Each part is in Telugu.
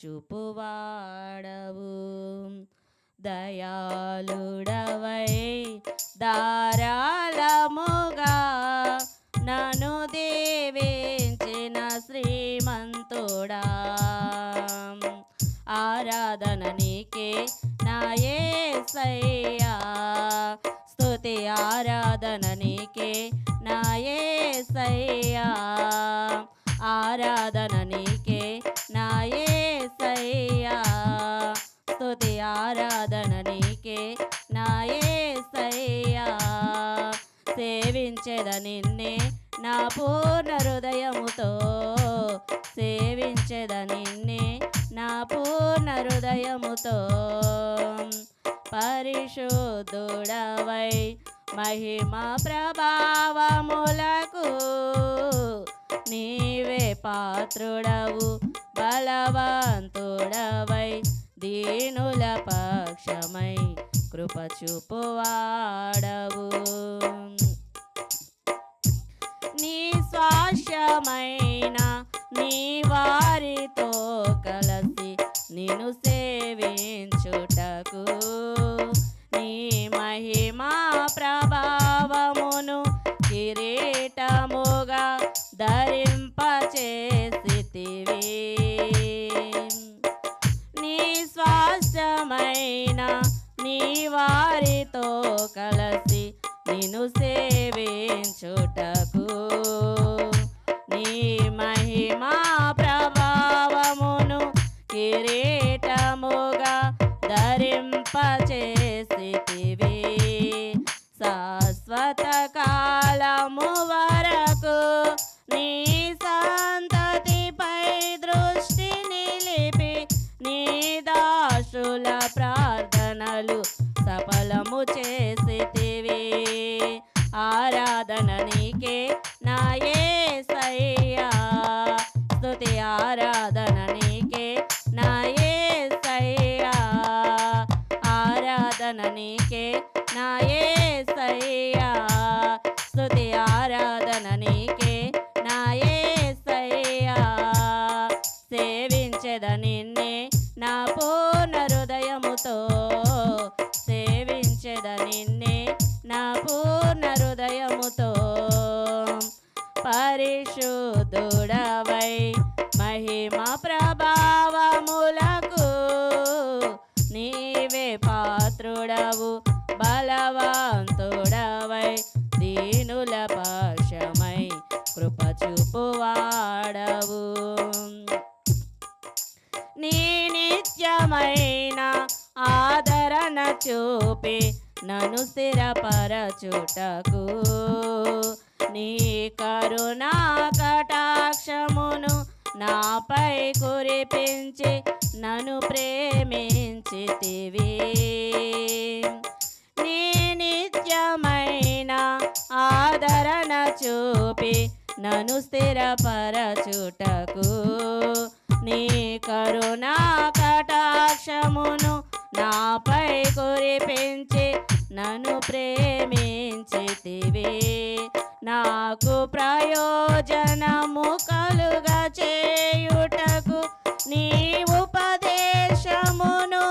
చూపువాడవు. దయాళుడవై ధారాళముగా నన్ను దీవించిన శ్రీమంతుడా, ఆరాధన నీకే నా యేసయ్యా, స్తుతి ఆరాధన నీకే నా యేసయ్యా, ఆరాధన నీకే నా యేసయ్యా, స్తుతి ఆరాధన నీకే నా యేసయ్యా. సేవించెద నిన్నే నా పూర్ణ హృదయముతో, సేవించెద నిన్నే నా పూర్ణ హృదయముతో. పరిశుద్ధుడవై మహిమ ప్రభావములకు నీవే పాత్రుడవు, బలవంతుడవై దీనుల పక్షమై కృప చూపువాడవు. నీ స్వాస్యమైన నీ వారితో కలసి నిన్ను సేవించుటకు నీ మహిమా ప్రభావమును కిరీటముగా ధరింపచేసితివి. నీ స్వాస్థ్యమైన నీ వారితో కలసి నిన్ను సేవించుటకు నీ మహిమా ప్రభావమును కిరీటముగా ధరింపచేసితివి. శాశ్వత కాలము వరకు నీ సంతతిపై దృష్టి నిలిపి నీ దాసుల ప్రార్థనలు సఫలము చేసితివి. ఆరాధన నీకే నా యేసయ్యా, స్తుతి ఆరాధన నీకే నా యేసయ్యా, ఆరాధన నీకే నా యేసయ్యా, స్తుతి ఆరాధన నీకే నా యేసయ్యా. సేవించెద నిన్నే నా పూర్ణ హృదయముతో, సేవించెద నిన్నే నా పూర్ణ హృదయముతో. పరిశుద్ధుడవై మహిమ ప్రభావములకు నీవే పాత్రుడవు, బలవంతుడవై దీనుల పక్షమై కృప చూపువాడవు. నీ నిత్యమైన ఆదరణ చూపి నన్ను స్థిరపరచుటకు నీ కరుణా కటాక్షమును నాపై కురిపించి నన్ను ప్రేమించితివి. నీ నిత్యమైన ఆదరణ చూపి నన్ను స్థిరపరచుటకు నీ కరుణా కటాక్షమును నాపై కురిపించి నన్ను ప్రేమించితివి. నాకు ప్రయోజనము కలుగా చేయుటకు నీ ఉపదేశమును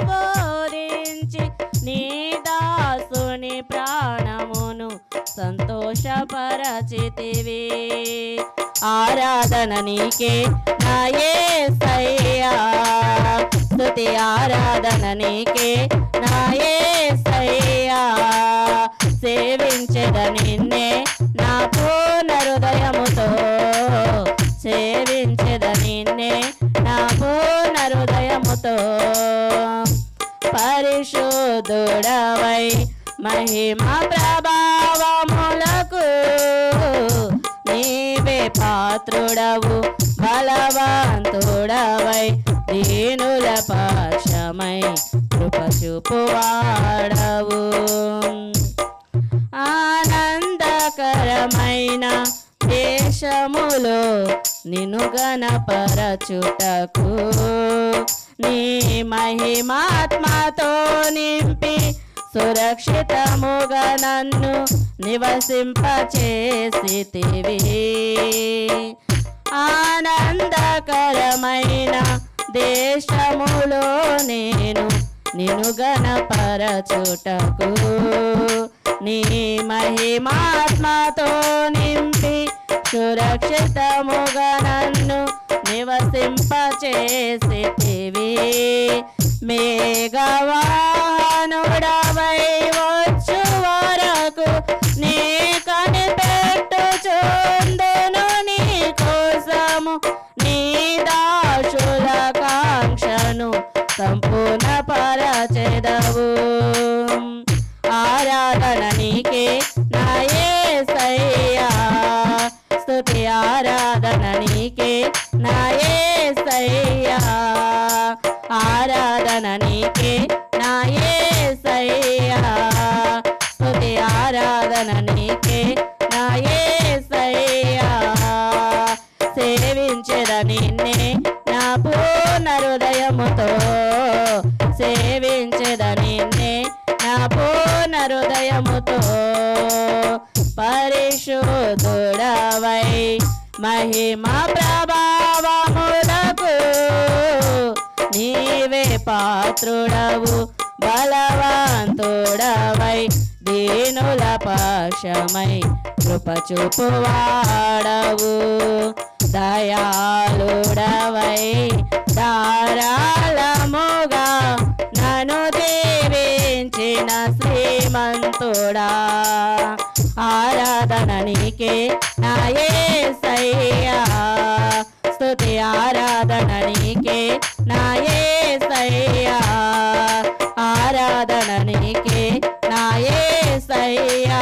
బోధించి నీ దాసుని ప్రాణమును సంతోషపరచితివి. ఆరాధన నీకే నా యేసయ్యా, స్తుతి ఆరాధన నీకే నా యేసయ్యా. సేవించెద నిన్నే నా పూర్ణ హృదయముతో, సేవించెద నిన్నే నా పూర్ణ హృదయముతో. పరిశుద్ధుడవై మహిమ ప్రభావములకు నీవే పాత్రుడవు, బలవంతుడవై దీనుల పక్షమై కృప చూపువాడవు. ఆనందకరమైన దేశములో నిన్ను గణపరచుటకు నీ మహిమాత్మతో నింపి సురక్షితముగా నన్ను నివసింపచేసితివి. ఆనందకరమైన దేశములో నేను నిన్ను గణపరచుటకు నీ మహిమాత్మతో నింపి సురక్షితముగా నన్ను నివసింపచేసితివి. మేఘవాహనుడవై వచ్చు వరకు నీ కనిపెట్టుచుందును నీ కోసము నీ దాసుల కాంక్షను సంపూర్ణ పరచెదవు. ఆరాధన నీకే నా యేసయ్యా, స్తుతి ఆరాధన నీకే నా యేసయ్యా, ఆరాధన నీకే నా యేసయ్యా, స్తుతి ఆరాధన నీకే నా యేసయ్యా. సేవించెద నిన్నే నా పూర్ణ హృదయముతో, సేవించెద నిన్నే నా పూర్ణ హృదయముతో. పరిశుద్ధుడవై మహిమ ప్రభావములకు నీవే పాత్రుడవు, బలవంతుడవై దీనుల పక్షమై కృప చూపువాడవు. దయాళుడవై ధారాళముగా నన్ను దీవించిన శ్రీమంతుడా, ఆరాధన నీకే నా యేసయ్యా, స్తుతి ఆరాధన నీకే నా యేసయ్యా, ఆరాధన నీకే నా యేసయ్యా,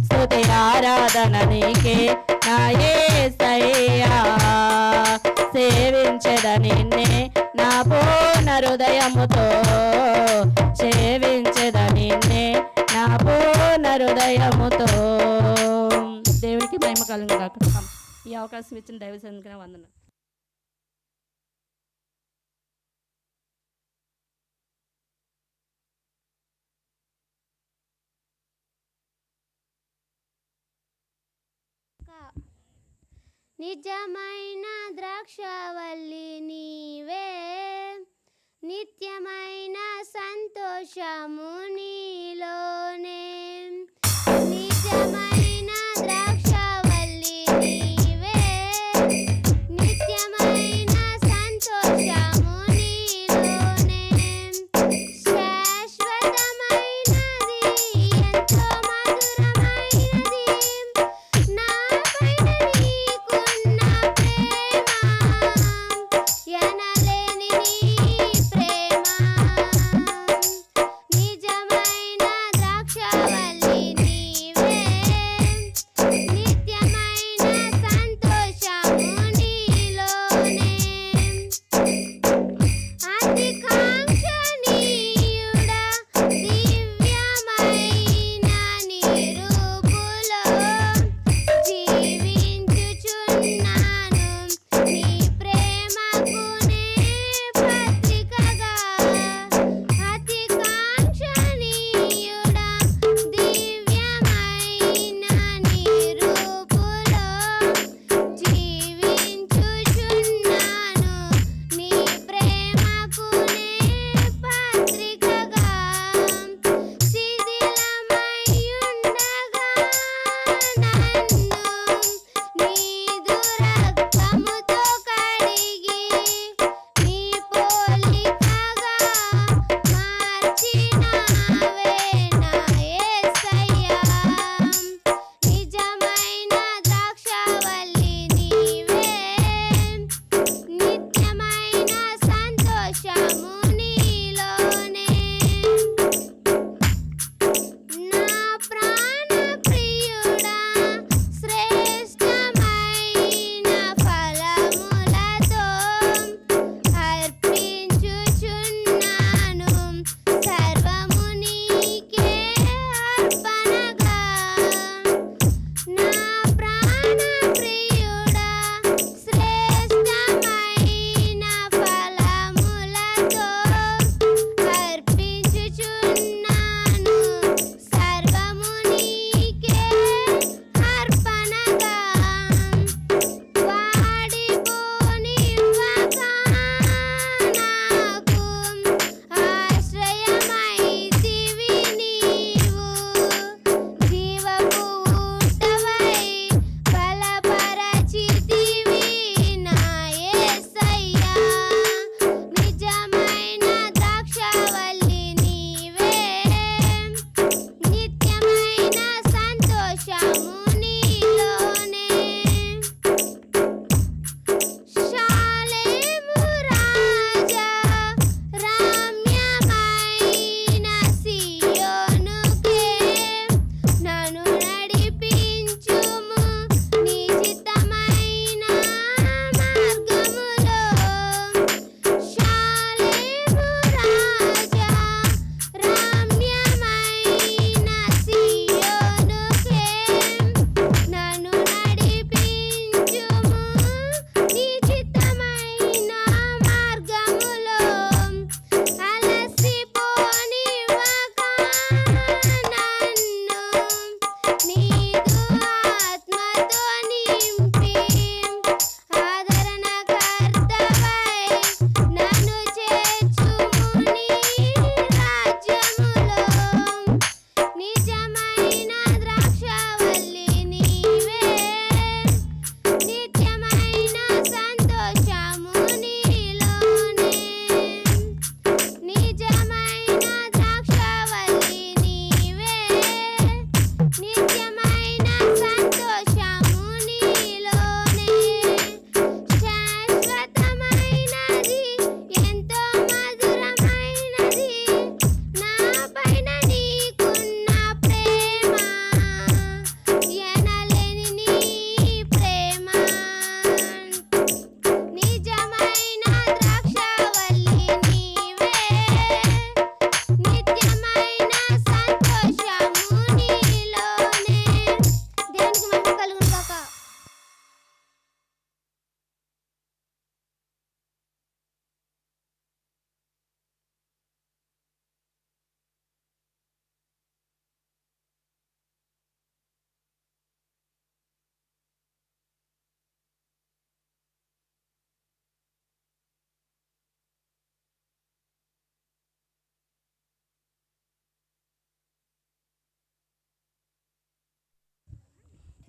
స్తుతి ఆరాధన నీకే నా యేసయ్యా. సేవించెద నిన్నే నా పూర్ణ హృదయముతో, సేవించెద నిన్నే నా పూర్ణ హృదయముతో. దేవునికి మహిమ కలుగును గాక. ఈ అవకాశం ఇచ్చిన దైవ సన్నిధికి వందనాలు. నిజమైన ద్రాక్షవల్లి నీవే, నిత్యమైన సంతోషము నీలోనే. నిజమైన ద్రాక్షవల్లి నీవే, నిత్యమైన సంతోషము నీలోనే. శాశ్వతమైనది ఎంతో మధురమైనది నాపైన నీకున్న ప్రేమ,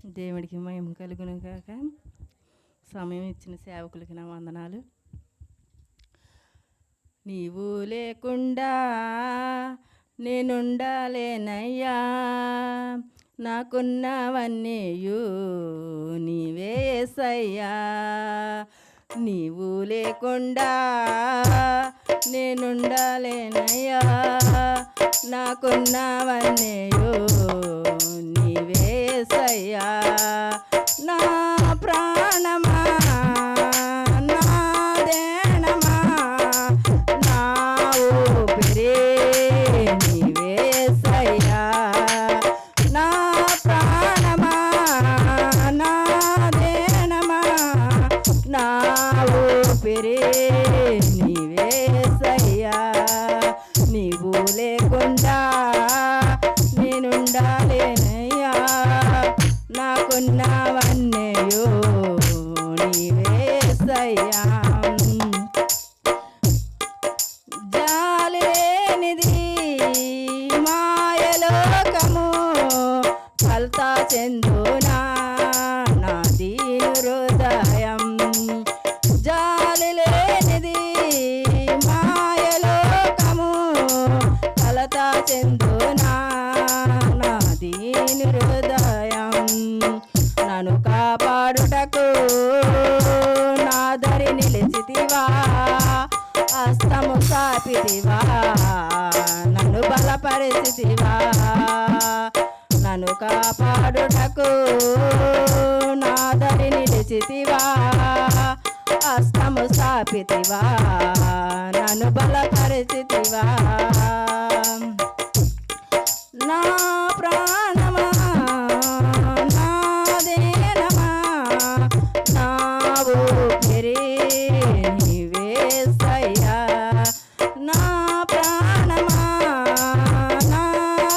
దేవుడికి మహిమ కలుగును గాక. సమయం ఇచ్చిన సేవకులకి నా వందనాలు. నీవు లేకుండా నేనుండాలేనయ్యా, నాకున్నవన్నీయు నీవే యేసయ్యా. నీవు లేకుండా నేనుండాలేనయ్యా, నాకున్నవన్నీయు నీవే యేసయ్యా. నా ప్రాణమా నా దేణమా నా ఊపిరే నీవే యేసయ్యా. నా ప్రాణమా నా దేణమా నా ఊపిరే నీవే యేసయ్యా. నీవు లేకుండా నేనుండాలేనయ్యా, నాకున్నవన్నీయు నీవే యేసయ్యా. జాలి లేనిది మాయలోకము, కల్తా చెందునా నా దీను హృదయం. జాలి లేనిది మాయలోకము, కలతా చెందునా నా దీను హృదయం. నన్ను కాపాడుటకు నా దరి నిలిచితివా, హస్తము చాపితివా, నన్ను బలపరిచితివా. నన్ను కాపాడుటకు నా దరి నిలిచితివా, హస్తము చాపితివా, నన్ను బలపరిచితివా. నా ప్రాణమా నా దేనమా నా ఊపిరి నీవే యేసయ్యా. నా ప్రాణమా నా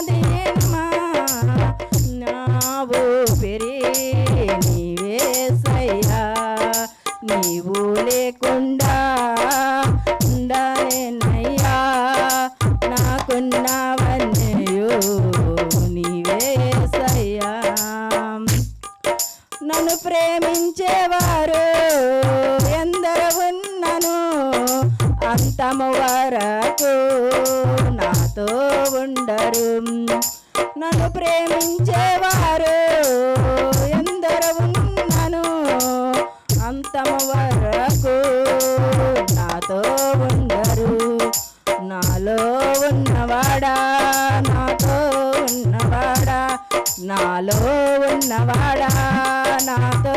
దేనమా నా ఊపిరి నీవే యేసయ్యా. నీవు లేకుండా ఉండలేనయ్యా, నాకున్నవన్నీయు నీవే యేసయ్యా. నన్ను ప్రేమించేవారు ఎందరు ఉన్నను, అంతము వరకు నాతో ఉండరు. నన్ను ప్రేమించేవారు ఎందరు ఉన్నను, అంతము వరకు నాతో ఉండరు. నాలో ఉన్నవాడా నాతో ఉన్నవాడా, నాలో ఉన్నవాడా నాతో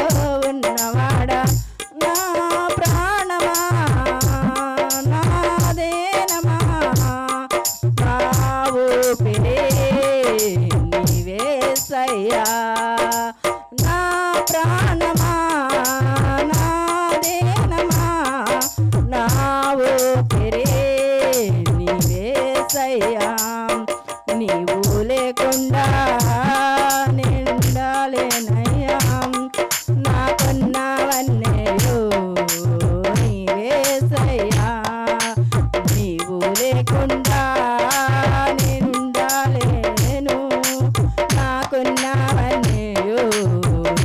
ఉన్నవాడా. నా ప్రాణమా నా దేనమా నా ఊపిరే నీవే యేసయ్యా. నా ప్రాణమా నా దేనమా నా ఊపిరే నీవే యేసయ్యా. నీవు లేకుండా నేనుండాలేనయ్యా, నాకున్నవన్నీయు నీవే యేసయ్యా. నీవు లేకుండా నేనుండాలేను, నాకున్నవన్నీయు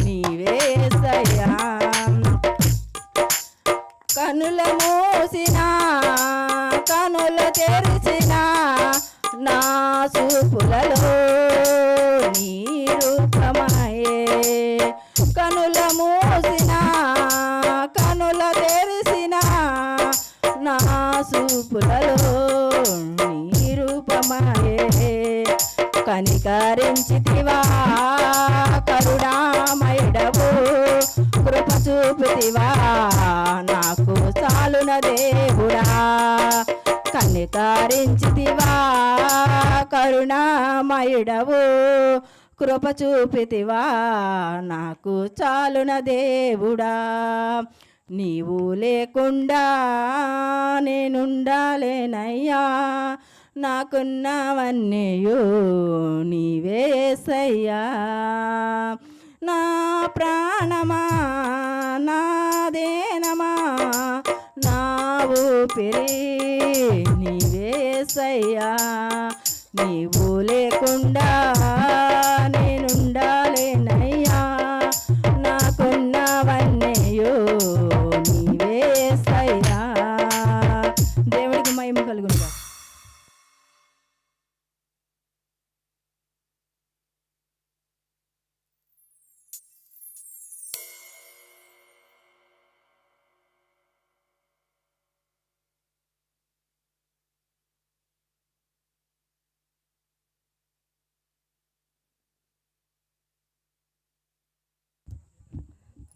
నీవే యేసయ్యా. కనుల మూసినా కనులు తెరిచినా నా చూపులలో నీ రూపమాయే. కనుల మూసినా కనుల తెరిసినా నా చూపులలో నీ రూపమాయే. కనికరించితివా కరుణామయుడవు, కృప చూపితివా నాకు చాలున దేవుడా. కనికరించితివా కరుణామయుడవు, కృప చూపితివా నాకు చాలున దేవుడా. నీవు లేకుండా నేనుండాలేనయ్యా, నాకున్నవన్నీయు నీవే యేసయ్యా. నా ప్రాణమా నా దేనమా నా ఊపిరి నీవే యేసయ్యా. నీవు లేకుండా నేనుండాలేనయ్యా,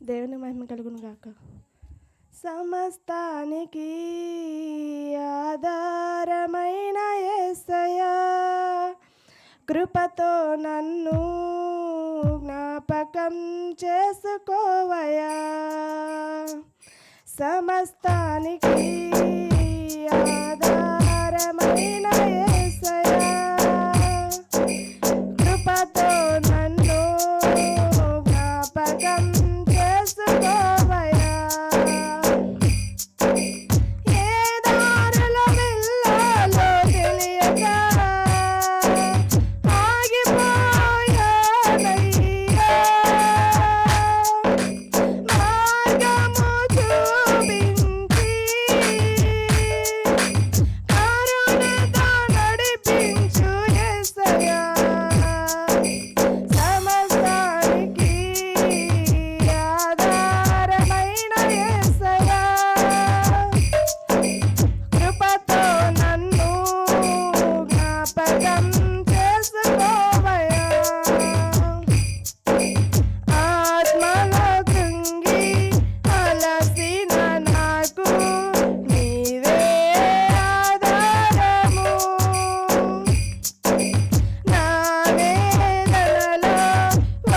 దేవుని మహిమ కలుగును గాక. సమస్తానికి ఆధారమైన యేసయ్యా, కృపతో నన్ను జ్ఞాపకం చేసుకోవయ్యా. సమస్తానికి ఆధారమైన యేసయ్యా, కృపతో నన్ను జ్ఞాపకం చేసుకోవయ్యా. ఏ దారుల వెళ్ళాలో తెలియక ఆగిపోయానయ్యా. మార్గము చూపించి కరుణతో నడిపించు యేసయ్యా. సమస్తానికి ఆధారమైన యేసయ్యా, కృపతో నన్ను జ్ఞాపకం చేసుకోవయ్యా. ఆత్మలో కృంగి అలసిన నాకు నీవే ఆధారము. నా వేదనలో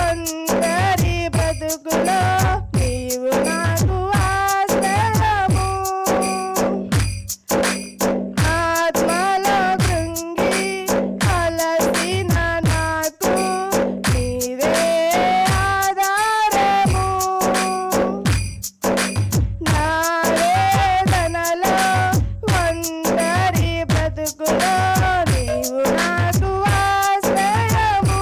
ఒంటరి బ్రతుకులో నీవు నాకు ఆశ్రయము. ఆత్మలో కృంగి అలసిన నాకు నీవే ఆధారము. నా వేదనలో ఒంటరి బ్రతుకులో నీవు నాకు ఆశ్రయము.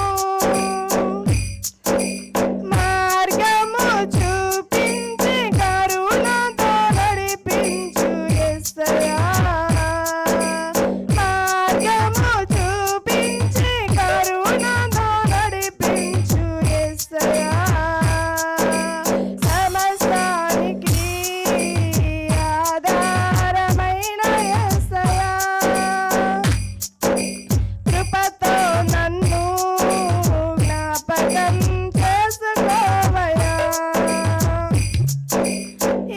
మార్గము చూపించి కరుణతో నడిపించు యేసయ్యా. మార్గము చూపించి కరుణతో నడిపించు యేసయ్యా. సమస్తానికి ఆధారమైన యేసయ్యా, కృపతో నన్ను జ్ఞాపకం చేసుకోవయ్యా.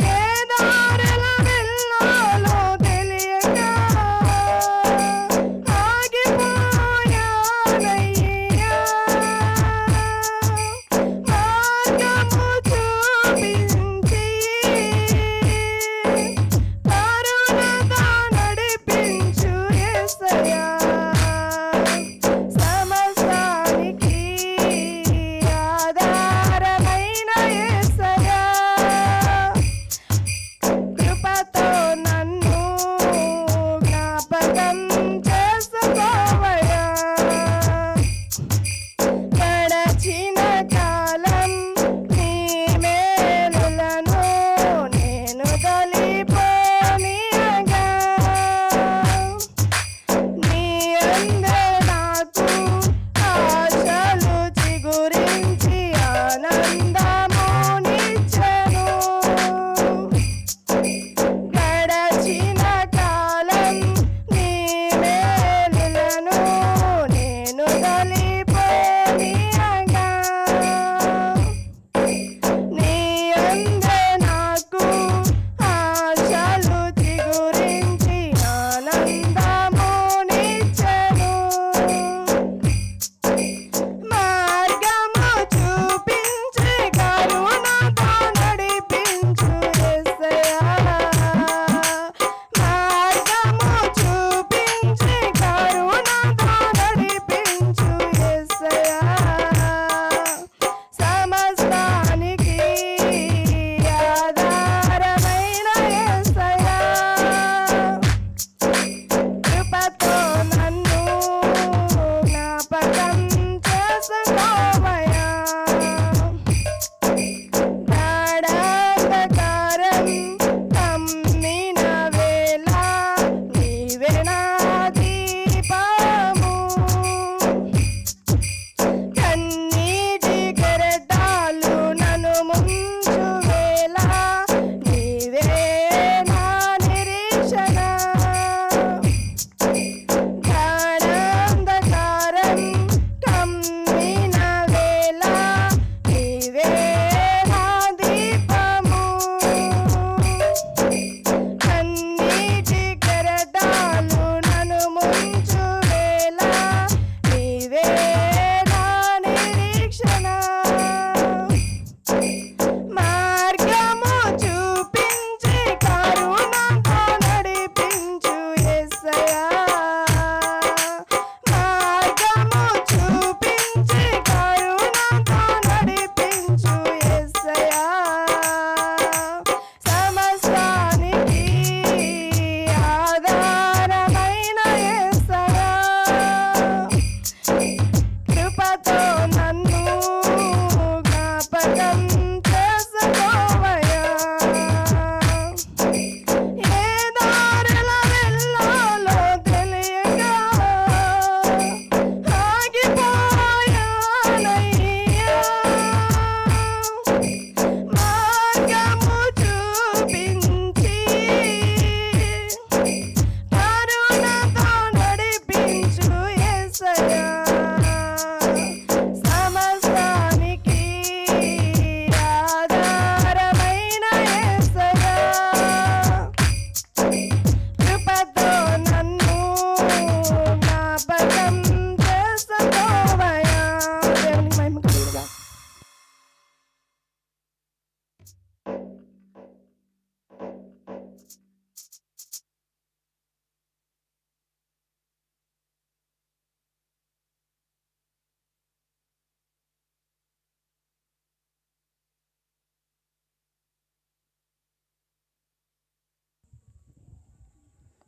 ఏ దారుల వెళ్ళాలో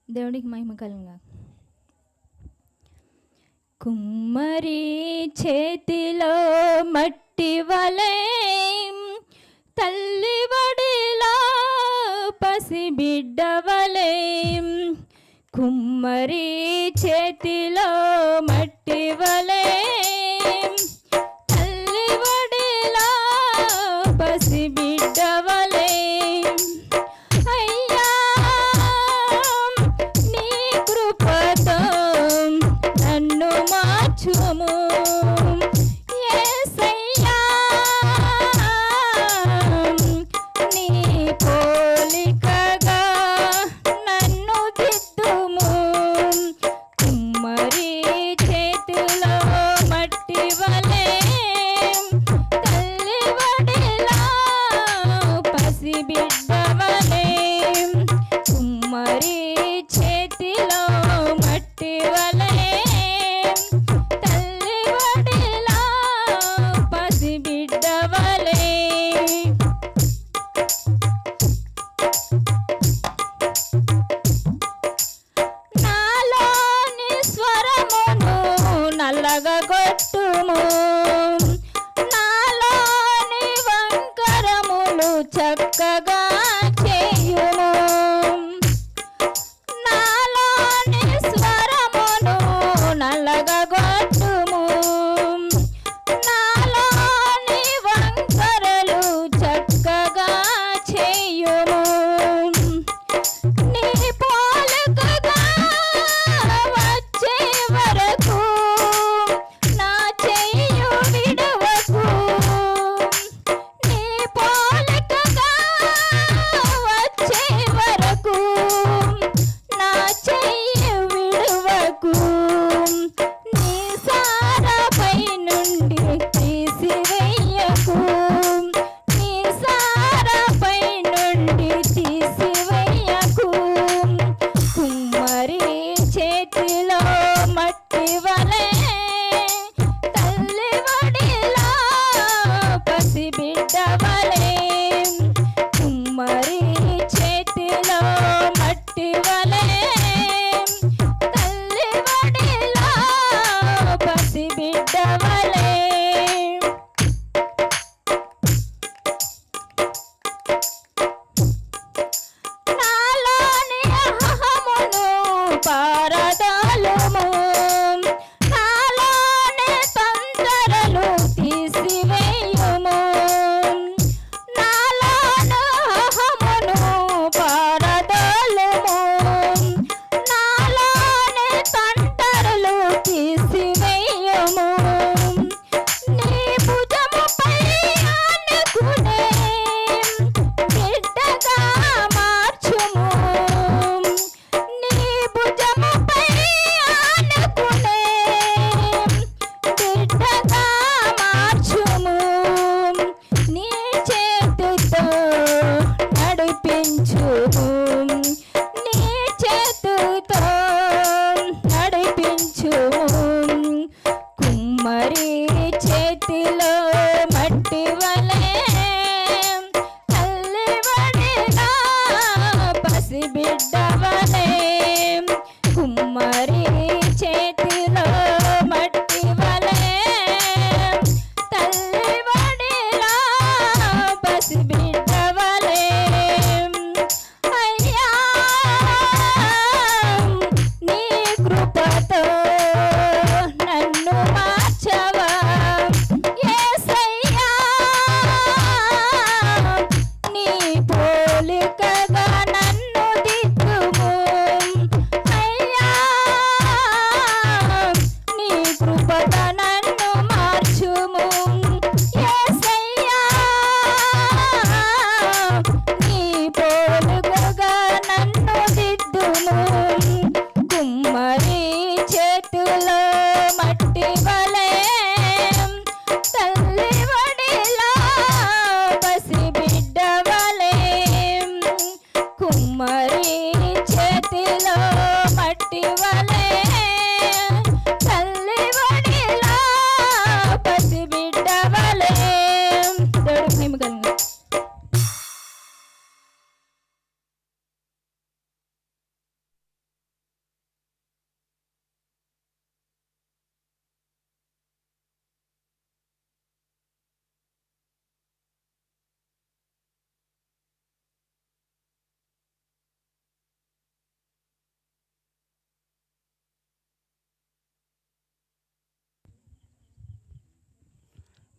దేవునికి మహిమ కలుగుగా. కుమ్మరి చేతిలో మట్టి వలె తల్లి వడిలో పసిబిడ్డ వలె, కుమ్మరి చేతిలో మట్టి వలె తల్లి వడిలో పసిబిడ్డ వలె, అయ్యా నీ కృపతో నన్ను మార్చుము యేసయ్యా, నీ పోలికగా నన్ను దిద్దుము. కుమ్మరి చేతిలో మట్టి వలె తల్లి వడిలో పసిబిడ్డ వలె, కుమ్మరి చేతిలో మట్టి వలె తల్లి వడిలో పసిబిడ్డ వలె. నాలోని స్వరమును నల్లగొట్టుము, నాలోని వంకరములు చక్కగా చేయుము, నాలోని స్వరమును నల్లగొట్టుము, నాలోని వంకరలు చక్కగా చేయుము. నీ పోలికగా వచ్చే వరకు నా చెయ్యు విడవకు, నీ పోలికగా వచ్చే వరకు నా చెయ్యు విడవకు, నీ సారపై నుండి తీసివేయకు, నీ సారపై నుండి తీసివేయకు. కుమ్మరి చేతిలో మట్టి వలె తల్లి వడిలో పసిబిడ్డ వలె, కుమ్మరి చేతిలో మట్టి వలె తల్లి వడిలో పసిబిడ్డ వలె. నాలోని అహమును పారదోలుము, నాలోని తంత్రలు తీసివేయుము, నాలోని అహమును పారదోలుము, నాలోని తంత్రలు తీసివేయుము. నీ భుజముపై ఆనుకునే బిడ్డగా మార్చుము, నీ భుజముపై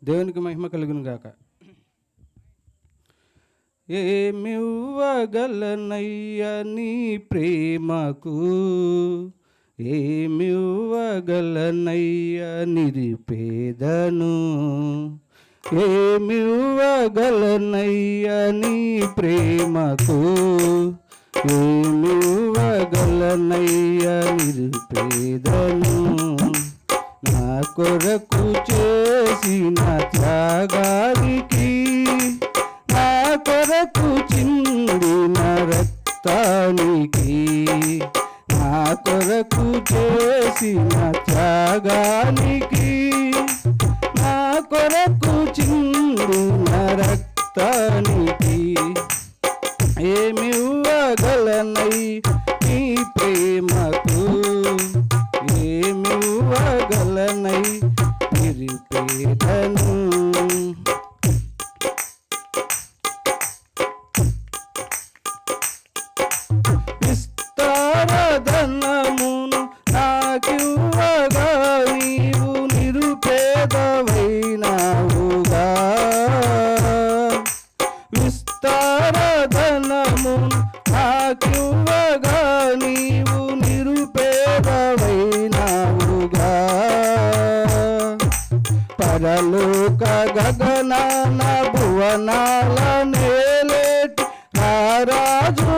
దేవునికి మహిమ కలుగును గాక. ఏమివ్వగలనయ్యా నీ ప్రేమకు, ఏమివ్వగలనయ్యా నిరుపేదను, ఏమివ్వగలనయ్యా నీ ప్రేమకు, ఏమివ్వగలనయ్యా నిరుపేదను. నా కొరకు చేసిన త్యాగానికి, నా కొరకు చిందిన రక్తానికి, నా కొరకు చేసిన త్యాగానికి, నా కొరకు చిందిన రక్తానికి ఏమివ్వగలనై నీ ప్రేమకు, ఏమివ్వగలనై నిరుపేదను. విస్తారధనమును నాకివ్వగా నీవు నిరుపేదవైనావుగా. విస్తారధనమును నాకివ్వగా నీవు నిరుపేదవైనావుగా. పరలోక గగనాన భువనాల నేలేటి రారాజు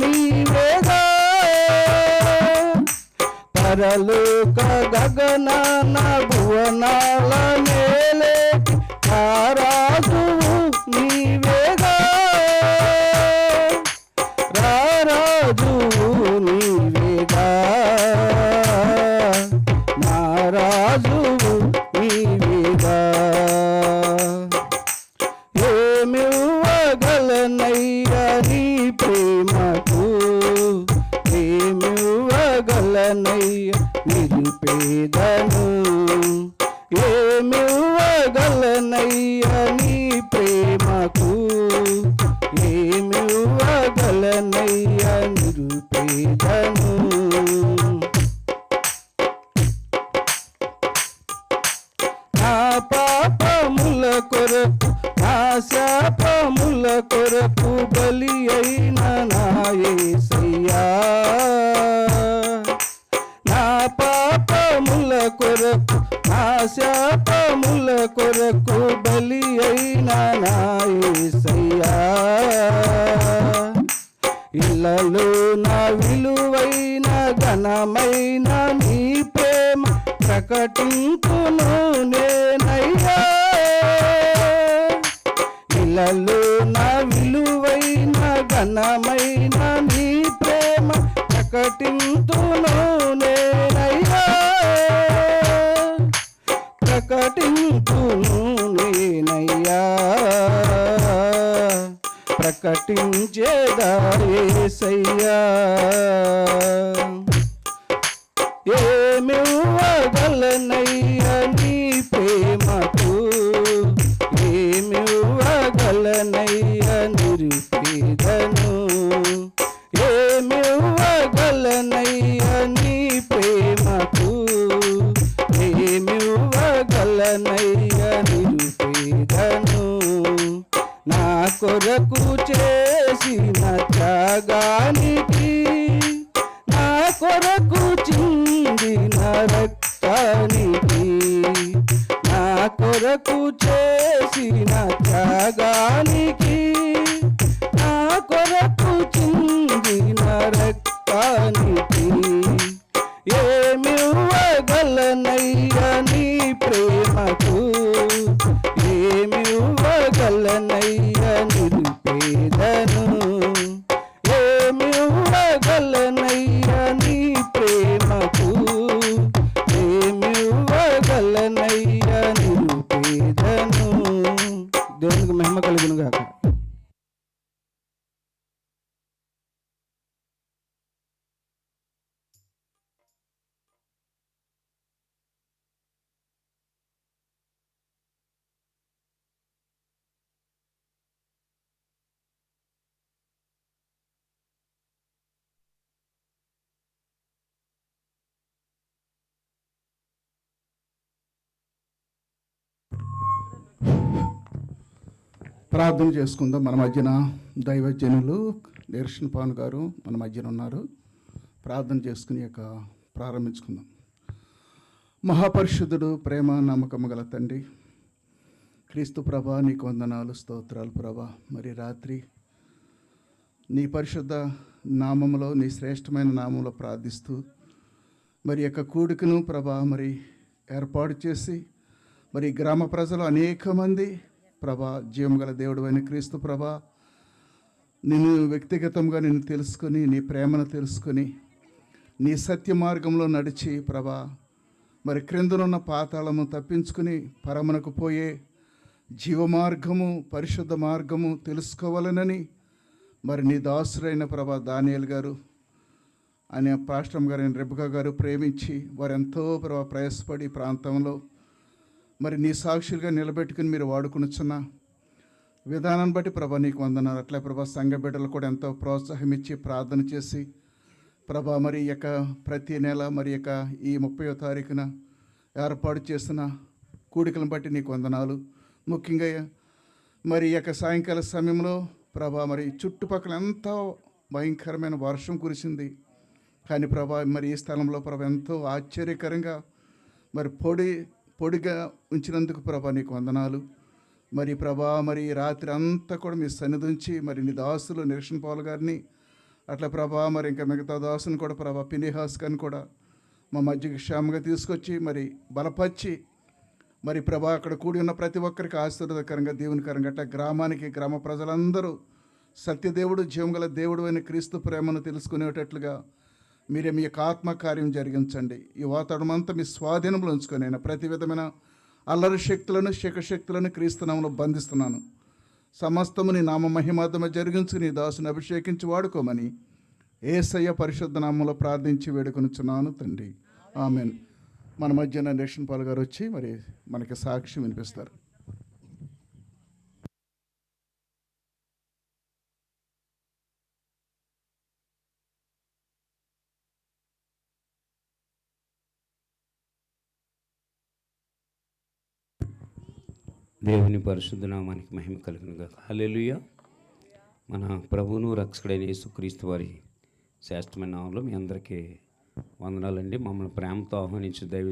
నీవేగా. పరలోక గగనాన భువనాల నేలేటి రారాజు నీవేగా. రారాజు నీవేగా, నా రాజు నీవేగా. ఏమివ్వగలనయ్యా నీ ప్రేమకు, ఏమివ్వగలనయ్యా నిరుపేదను, ఏమివ్వగలనయ్యా నీ ప్రేమకు, ఏమివ్వగలనయ్యా నిరుపేదను. నా పాపముల కొరకు, నా శాపముల కొరకు బలి అయిన నా యేసయ్యా. నా పాపముల కొరకు, నా శాపముల కొరకు బలి అయిన నా యేసయ్యా. ఇళ్ళలో నా విలువైన ఘనమైన నీ ప్రేమ ప్రకటించును నేనయ్యా. ఇళ్ళలో నా విలువైన ఘనమైన నీ ప్రేమ ప్రకటించును నేనయ్యా. ప్రకటించును నేనయ్యా, ప్రకటించేదా యేసయ్యా. ఏమివ్వగలనయ్యా నీ ప్రేమకు, ఏమివ్వగలనయ్యా నిరుపేదను, ఏమివ్వగలనయ్యా నీ ప్రేమకు, ఏమివ్వగలనయ్యా నిరుపేదను. నా కొరకు చేసిన త్యాగానికి, నా కొరకు చిందిన రక్తానికి, నా కొరకు చేసిన త్యాగానికి, నా కొరకు చిందిన రక్తానికి ఏమివ్వగలనయ్యా నీ ప్రేమకు, ఏమివ్వగలనయ్యా నిరుపేదను, ఏమివ్వగలనయ్యా నీ ప్రార్థన చేసుకుందాం. మన మధ్యన దైవజనులు నిరసన పాన్ గారు మన మధ్యన ఉన్నారు. ప్రార్థన చేసుకుని ప్రారంభించుకుందాం. మహాపరిశుద్ధుడు, ప్రేమ నమ్మకము గల తండ్రి, క్రీస్తు ప్రభా, నీకు వందనాలు, స్తోత్రాలు ప్రభా. మరి రాత్రి నీ పరిశుద్ధ నామములో, నీ శ్రేష్టమైన నామంలో ప్రార్థిస్తూ మరి కూడికను ప్రభా మరి ఏర్పాటు చేసి మరి గ్రామ ప్రజలు అనేక మంది ప్రభా, జీవం గల దేవుడు అయిన క్రీస్తు ప్రభా, నిన్ను వ్యక్తిగతంగా నిన్ను తెలుసుకొని, నీ ప్రేమను తెలుసుకొని, నీ సత్య మార్గంలో నడిచి ప్రభా మరి క్రిందనున్న పాతాళము తప్పించుకుని పరమునకు పోయే జీవమార్గము, పరిశుద్ధ మార్గము తెలుసుకోవాలనని మరి నీ దాసురైన ప్రభా దానియేలు గారు అనే పాస్టర్ గారు రెబ్బకా గారు ప్రేమించి వారు ఎంతో ప్రభా ప్రయాసపడి ప్రాంతంలో మరి నీ సాక్షులుగా నిలబెట్టుకుని మీరు వాడుకునిచున్న విధానాన్ని బట్టి ప్రభా నీకు వందనాలు. అట్లే ప్రభా సంఘ బిడ్డలు కూడా ఎంతో ప్రోత్సాహం ఇచ్చి ప్రార్థన చేసి ప్రభా మరి ప్రతి నెల మరి ఈ 30వ తారీఖున ఏర్పాటు చేసిన కూడికలను బట్టి నీకు వందనాలు. ముఖ్యంగా మరి సాయంకాల సమయంలో ప్రభా మరి చుట్టుపక్కల ఎంతో భయంకరమైన వర్షం కురిసింది. కానీ ప్రభా మరి ఈ స్థలంలో ప్రభా ఎంతో ఆశ్చర్యకరంగా మరి పొడిగా ఉంచినందుకు ప్రభా నీకు వందనాలు. మరి ప్రభా మరి రాత్రి అంతా కూడా మీ సన్నిధించి మరి నీ దాసులు నిరసన పాల్ గారిని అట్లా ప్రభా మరి ఇంకా మిగతా దాసుని కూడా ప్రభా పినిహాస్ గారిని కూడా మా మధ్యకి క్షేమంగా తీసుకొచ్చి మరి బలపరిచి మరి ప్రభా అక్కడ కూడి ఉన్న ప్రతి ఒక్కరికి ఆశీర్వాదకరంగా, దేవునికరంగా అట్లా గ్రామానికి, గ్రామ ప్రజలందరూ సత్యదేవుడు, జీవంగల దేవుడు అయిన క్రీస్తు ప్రేమను తెలుసుకునేటట్లుగా మీరే మీ యొక్క ఆత్మకార్యం జరిగించండి. ఈ వాతావరణం అంతా మీ స్వాధీనంలో ఉంచుకొని అయినా ప్రతి విధమైన అల్లరి శక్తులను, శిఖశక్తులను క్రీస్తునామంలో బంధిస్తున్నాను. సమస్తము నీ నామ మహిమార్థమే జరిగించి నీ దాసుని అభిషేకించి వాడుకోమని యేసయ్య పరిశుద్ధ నామంలో ప్రార్థించి వేడుకొనుచున్నాను తండ్రి, ఆమెన్. మన మధ్యన నిరసన పాల్ గారు వచ్చి మరి మనకి సాక్ష్యం వినిపిస్తారు. దేవుని పరిశుద్ధ నామానికి మహిమ కలుగునుగాక. హల్లెలూయా. మన ప్రభువును రక్షకుడైన యేసుక్రీస్తు వారి శ్రేష్టమైన నామంలో మీ అందరికీ వందనాలండి. మమ్మల్ని ప్రేమతో ఆహ్వానించే దైవ